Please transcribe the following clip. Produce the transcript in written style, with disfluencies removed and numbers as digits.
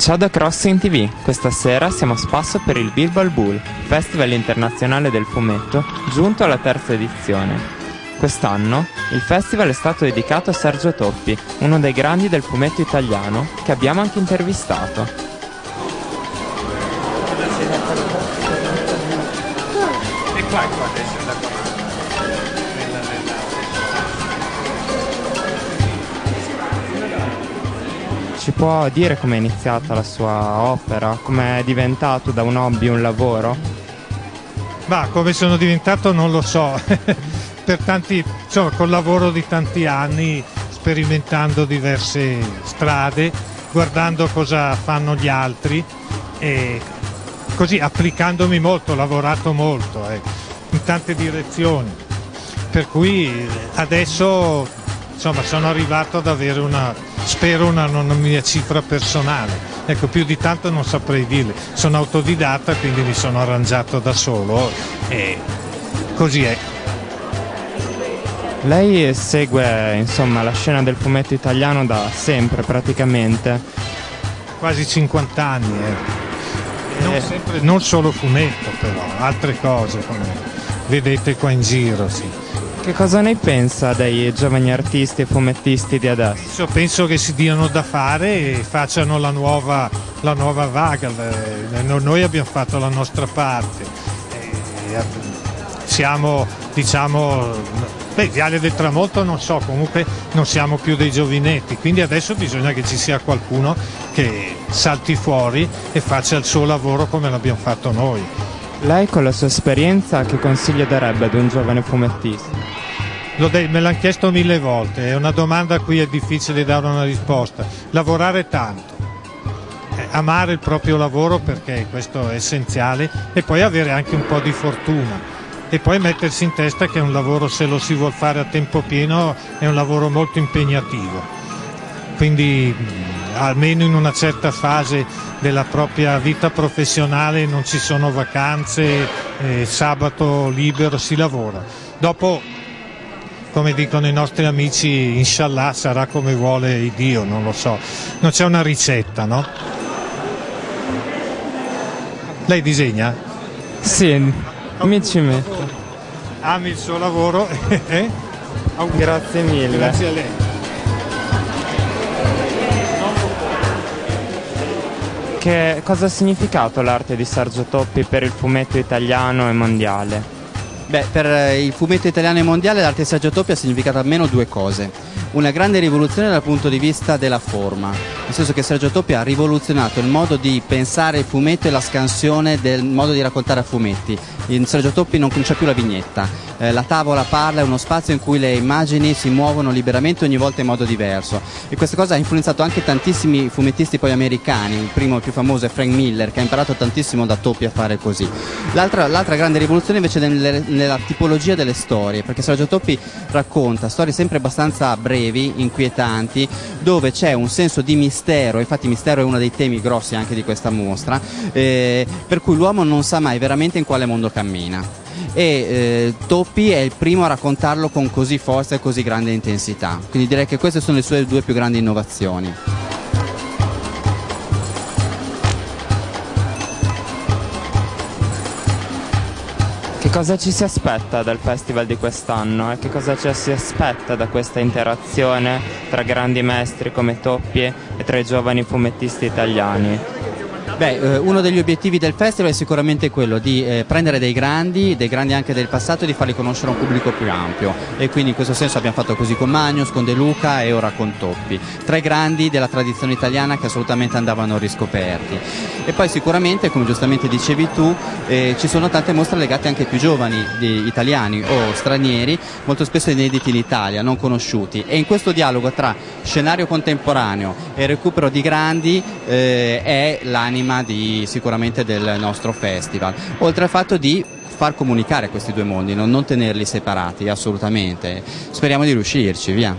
Ciao da Crossing TV, questa sera siamo a spasso per il Bilbal Bull, Festival internazionale del fumetto, giunto alla terza edizione. Quest'anno il festival è stato dedicato a Sergio Toppi, uno dei grandi del fumetto italiano, che abbiamo anche intervistato. E qua che si anda qua. Ci può dire com'è iniziata la sua opera? Com'è diventato da un hobby un lavoro? Ma come sono diventato non lo so, col lavoro di tanti anni, sperimentando diverse strade, guardando cosa fanno gli altri e così applicandomi molto, ho lavorato molto in tante direzioni, per cui adesso sono arrivato ad avere una mia cifra personale. Ecco, più di tanto non saprei dirle. Sono autodidatta, quindi mi sono arrangiato da solo e così è. Lei segue, la scena del fumetto italiano da sempre praticamente. Quasi 50 anni. Non solo fumetto, però, altre cose come vedete qua in giro, sì. Che cosa ne pensa dei giovani artisti e fumettisti di adesso? Penso che si diano da fare e facciano la nuova vaga. Noi abbiamo fatto la nostra parte. Siamo, Viale del Tramonto non so, comunque non siamo più dei giovinetti, quindi adesso bisogna che ci sia qualcuno che salti fuori e faccia il suo lavoro come l'abbiamo fatto noi. Lei con la sua esperienza che consiglio darebbe ad un giovane fumettista? Me l'hanno chiesto 1000 volte, è una domanda a cui è difficile dare una risposta. Lavorare tanto, amare il proprio lavoro perché questo è essenziale e poi avere anche un po' di fortuna e poi mettersi in testa che un lavoro, se lo si vuol fare a tempo pieno, è un lavoro molto impegnativo, quindi almeno in una certa fase della propria vita professionale non ci sono vacanze, sabato libero, si lavora. Dopo, come dicono i nostri amici, inshallah sarà come vuole Dio, non lo so, non c'è una ricetta, no? Lei disegna? Sì, mi ci metto. Ami il suo lavoro? Grazie mille. Grazie a lei. Che cosa ha significato l'arte di Sergio Toppi per il fumetto italiano e mondiale? Beh, per il fumetto italiano e mondiale l'arte di Sergio Toppi ha significato almeno due cose. Una grande rivoluzione dal punto di vista della forma, nel senso che Sergio Toppi ha rivoluzionato il modo di pensare il fumetto e la scansione del modo di raccontare a fumetti. In Sergio Toppi non c'è più la vignetta, la tavola parla, è uno spazio in cui le immagini si muovono liberamente ogni volta in modo diverso e questa cosa ha influenzato anche tantissimi fumettisti poi americani. Il primo e più famoso è Frank Miller, che ha imparato tantissimo da Toppi a fare così. L'altra grande rivoluzione invece è nella tipologia delle storie, perché Sergio Toppi racconta storie sempre abbastanza brevi, inquietanti, dove c'è un senso di mistero, infatti mistero è uno dei temi grossi anche di questa mostra, per cui l'uomo non sa mai veramente in quale mondo cammina. E Toppi è il primo a raccontarlo con così forza e così grande intensità, quindi direi che queste sono le sue due più grandi innovazioni. Che cosa ci si aspetta dal festival di quest'anno e che cosa ci si aspetta da questa interazione tra grandi maestri come Toppi e tra i giovani fumettisti italiani? Beh, uno degli obiettivi del festival è sicuramente quello di prendere dei grandi anche del passato e di farli conoscere a un pubblico più ampio, e quindi in questo senso abbiamo fatto così con Magnus, con De Luca e ora con Toppi, tre grandi della tradizione italiana che assolutamente andavano riscoperti. E poi sicuramente, come giustamente dicevi tu, ci sono tante mostre legate anche ai più giovani italiani o stranieri, molto spesso inediti in Italia, non conosciuti, e in questo dialogo tra scenario contemporaneo e recupero di grandi è l'anima sicuramente del nostro festival, oltre al fatto di far comunicare questi due mondi, non tenerli separati assolutamente. Speriamo di riuscirci, via.